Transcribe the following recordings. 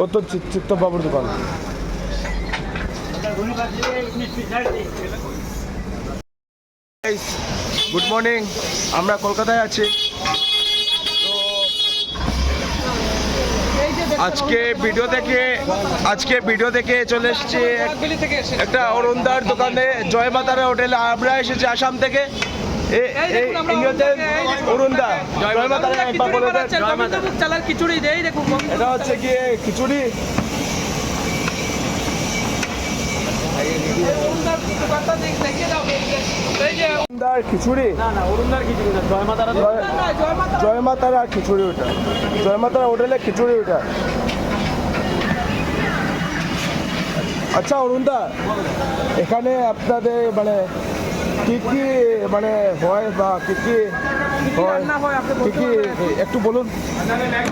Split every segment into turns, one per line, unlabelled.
ও তো চিত্তবাবুর দোকান। Good morning, আমরা কলকাতায় আছি। আজকে ভিডিও থেকে চলে এসেছি একটা অরুণদার দোকানে, জয় মাতারা হোটেলে। আমরা এসেছি আসাম থেকে। অরুণদা জয় মাতারা খিচুড়ি দেই, দেখুন এটা হচ্ছে গিয়ে খিচুড়ি। খিচুড়ি জয় মাতারা খিচুড়ি, ওটা জয় মাতারা হোটেলে খিচুড়ি ওটা। আচ্ছা অরুণদা, এখানে আপনাদের মানে কি কি মানে হয় বা কি কি হয়, কি কি একটু বলুন।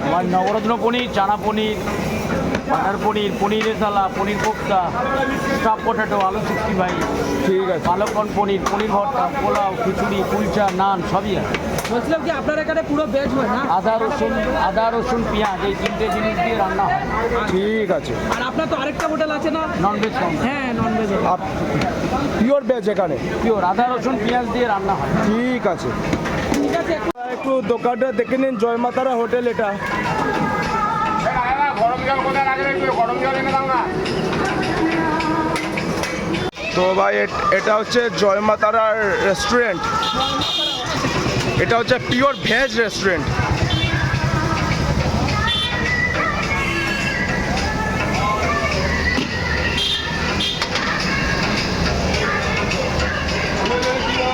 আমার নবরত্ন পনির, চানা পনির, বাটার পনির, পনিরের সালা, পনির কোফতা, স্টাফ পটেটো, আলু 65,
ঠিক আছে,
পালকন পনির, পনির ভর্তা, পোলাও, খিচুড়ি, কুলচা, নান সবই আছে।
বলছিলাম কি আপনার এখানে পুরো ভেজ হয় না?
আদা রসুন পেঁয়াজ এই তিনটে জিনিস দিয়ে রান্না হয়।
ঠিক আছে।
আর আপনার তো আরেকটা হোটেল আছে না,
ননভেজ?
হ্যাঁ ননভেজ,
পিওর ভেজ এখানে,
পিওর আদা রসুন পেঁয়াজ দিয়ে রান্না হয়।
ঠিক আছে।
ঠিক আছে,
একটু দোকানটা দেখে নিন, জয় মাতারা হোটেল এটা। তো ভাই এটা হচ্ছে জয় মাতারার রেস্টুরেন্ট, এটা হচ্ছে pure veg restaurant.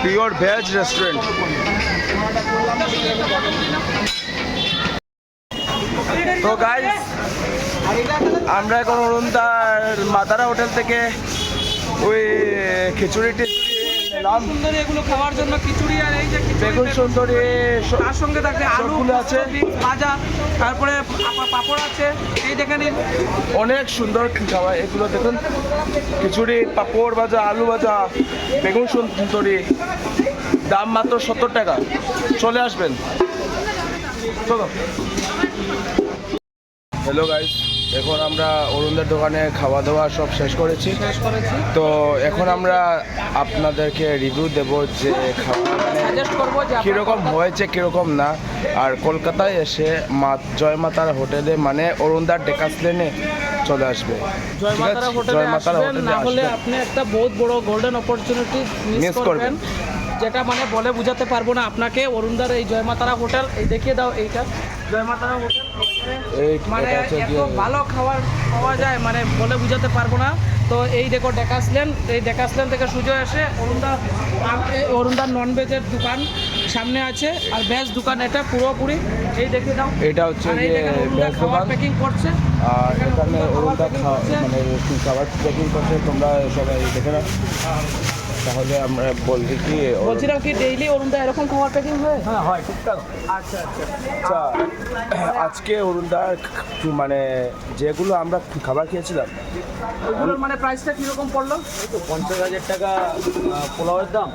Pure veg restaurant. তো গাইস, আমরা এখন অরুণদার মাতারা হোটেল থেকে ওই খিচুড়ি নিলাম।
সুন্দরী এগুলো খাওয়ার জন্য খিচুড়ি, আর এই যে
বেগুন সুন্দরী,
তার সঙ্গে থাকবে আলু
আছে,
ভাজা, তারপরে পাঁপড় আছে। এই দেখে নিন,
অনেক সুন্দর খাবার এগুলো দেখুন। খিচুড়ি, পাঁপড় ভাজা, আলু ভাজা, বেগুন সুন্দরী, দাম মাত্র 70 টাকা। চলে আসবেন, চলো। হ্যালো গাইস, এখন আমরা অরুণদের দোকানে খাওয়া দাওয়া সব শেষ করেছি। তো এখন আমরা আপনাদেরকে রিভিউ দেব যে খাবার
সাজেস্ট করব যে
কীরকম হয়েছে কীরকম না। আর কলকাতায় এসে জয় মাতার হোটেলে মানে অরুণদার ডেকাস লেনে চলে আসবে।
জয় মাতারা হোটেলে আসবেন, না হলে আপনি একটা বহুত বড় গোল্ডেন অপরচুনিটি মিস করবেন, যেটা মানে বলে বুঝাতে পারবো না আপনাকে। অরুণদার এই জয় মাতারা হোটেল, এই দেখিয়ে দাও, এইটা জয় মাতারা হোটেল। মানে এত ভালো খাবার পাওয়া যায়, মানে বলে বুঝাতে পারবো না। তো এই দেখো ডেকাসলেন, এই ডেকাসলেন থেকে সুজয় এসে অরুণদার ননভেজের দোকান সামনে আছে, আর ভেজ দোকান এটা পুরোপুরি। এই দেখে দাও,
এটা হচ্ছে ভেজ দোকান,
প্যাকিং করছে।
আর এখানে অরুণদা মানে খাবার প্যাকিং করছে, তোমরা সবাই দেখে নাও। তাহলে আমরা বলছি কি,
বলছিলাম কি ডেইলি অরুণদা এরকম খাবার প্যাকিং হয়?
হ্যাঁ হয়, ঠিকঠাক।
আচ্ছা আচ্ছা।
আচ্ছা, আজকে অরুণদার মানে যেগুলো আমরা খাবার খেয়েছিলাম
ওগুলোর মানে প্রাইসটা কীরকম পড়লো?
এই তো 50,000 টাকা পোলাওয়ের দাম,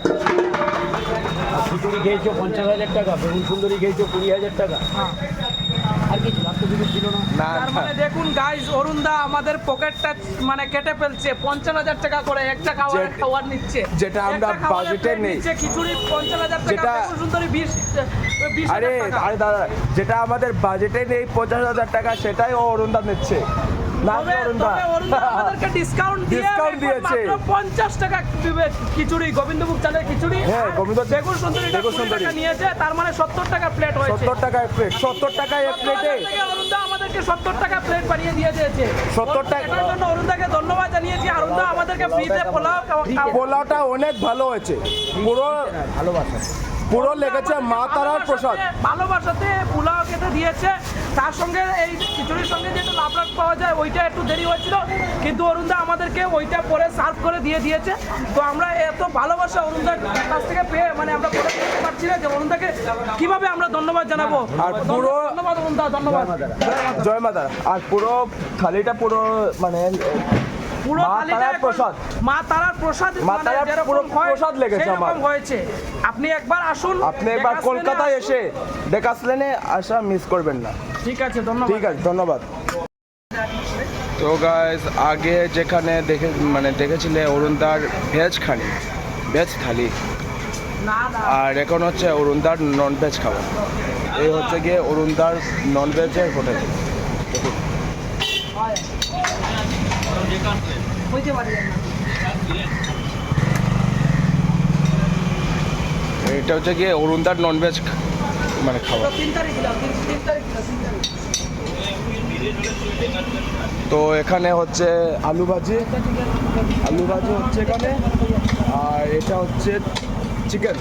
আর খিচুড়ি খেয়েছো 50,000 টাকা, বেগুন সুন্দরী খেয়েছো 20,000 টাকা। আর কিছু ছিল না।
তার মানে দেখুন গাইজ, অরুণদা আমাদের পকেটটা মানে কেটে ফেলছে। 50,000 টাকা করে একটা খাবার নিচ্ছে,
যেটা আমরা বাজেটে নেই।
খিচুড়ি 50,000 টাকা, বেগুন সুন্দরী 20।
আরে দাদা, যেটা আমাদের বাজেটে নেই 50,000 টাকা, সেটাই ও অরুণদা নিচ্ছে।
আমাদেরকে ডিসকাউন্ট দিয়েছে, 50 টাকা খিচুড়ি, গোবিন্দভোগ চালের খিচুড়ি,
হ্যাঁ
বেগুন সুন্দরী নিয়েছে। তার মানে 70 টাকা প্লেট হয়েছে।
70 টাকায় প্লেট, 70 টাকায় এক প্লেটে
অরুণদা আমাদেরকে 70 টাকা প্লেট বানিয়ে দিয়ে দিয়েছে।
70 টাকা,
এটার জন্য অরুণদাকে ধন্যবাদ জানিয়েছি। অরুণদা আমাদেরকে ফ্রিতে
পোলাওটা অনেক ভালো হয়েছে, পুরো ভালোবাসা, পুরো লেগেছে মা তারার প্রসাদ।
ভালোবাসাতে পোলাও খেতে দিয়েছে, তার সঙ্গে এই খিচুড়ির সঙ্গে যেটা লাবড়াট পাওয়া যায় ওইটা একটু দেরি হয়েছিল, কিন্তু অরুণদা আমাদেরকে ওইটা পরে সার্ভ করে দিয়েছে। তো আমরা এত ভালোবাসা অরুণদার কাছ থেকে পেয়ে মানে আমরা বলে দিতে পারছি না যে অরুণদাকে কিভাবে আমরা ধন্যবাদ জানাবো।
আর পুরো
ধন্যবাদ অরুণদা, ধন্যবাদ,
জয় মাতা। আর পুরো থালিটা পুরো মানে
পুরো মা তারার প্রসাদ,
প্রসাদ লেগেছে আমার
হয়েছে। আপনি একবার আসুন,
আপনি একবার কলকাতায় এসে ডেকাস লেনে আসা মিস করবেন না।
ঠিক আছে, ধন্যবাদ।
ঠিক আছে, ধন্যবাদ। তো গাইস আগে যেখানে দেখেছিলে অরুণদার ভেজ থালি,
না না
আর এখন হচ্ছে অরুণদার নন ভেজ খাবার। এই হচ্ছে গিয়ে অরুণদার নন ভেজের হোটেল।
হইতে পারি না।
এটা হচ্ছে গিয়ে অরুণদার নন ভেজ খাবার।
3 তারিখ দিলাম, 3 তারিখ দিলাম, 3 তারিখ।
তো এখানে হচ্ছে আলু ভাজি হচ্ছে এখানে, আর এটা হচ্ছে চিকেন,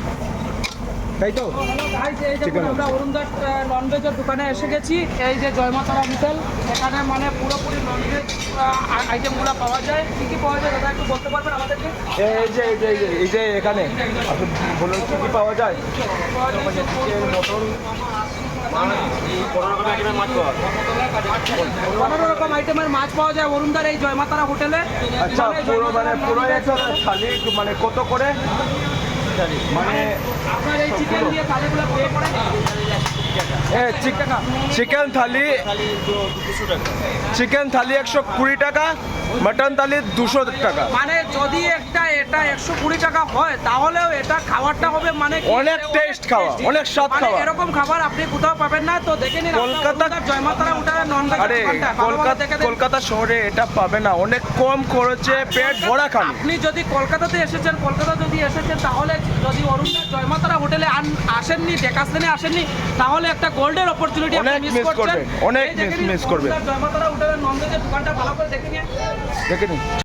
তাই তো?
হ্যালো গাইস, এই দেখুন
Chicken.
আমরা অরুণদাস ননভেজের দোকানে এসে গেছি। এই যে জয়মাতারা হোটেল, এখানে মানে পুরোপুরি ননভেজ আইটেমগুলো পাওয়া যায়। কী কী পাওয়া যায় দাদা একটু বলতে পারবেন আমাদেরকে?
এই যে এখানে আপনি বলুন কি কি পাওয়া যায়।
পাওয়া যায়
চিকেন, মটন,
এই
15 রকম আইটেমের মাছ পাওয়া যায় অরুণদার এই জয়মাতারা হোটেলে।
আচ্ছা পুরো একটা থালি কত করে?
আপনার এই চিকেন দিয়ে থালিগুলো কত করে?
চিকেন থালি 120 টাকা, মটন থালি 200 টাকা।
মানে যদি এটা 120 টাকা হয় তাহলেও এটা খাবারটা হবে মানে কি?
অনেক টেস্ট খাওয়া, অনেক স্বাদ
মানে
খাওয়া।
এরকম খাবার আপনি কোথাও পাবেন না। তো দেখে নিন জয়মাতারা হোটেলের নন
আরে কলকাতা শহরে এটা পাবে না, অনেক কম খরচে পেট ভরা খান।
আপনি যদি কলকাতা এসেছেন তাহলে যদি অরুণদাস জয়মাতারা হোটেলে আসেননি, ডেকাস লেনে আসেননি, তাহলে একটা গোল্ডের অপরচুনিটি আপনি
অনেক
মিস
miss
করছেন।
করবেন, অনেক
এই দেখে নিন,
miss করবেন।
অরুণদাস জয়মাতারা হোটেলের নন ভেজের দোকানটা ভালো করে দেখে নিন।
দেখে নিন।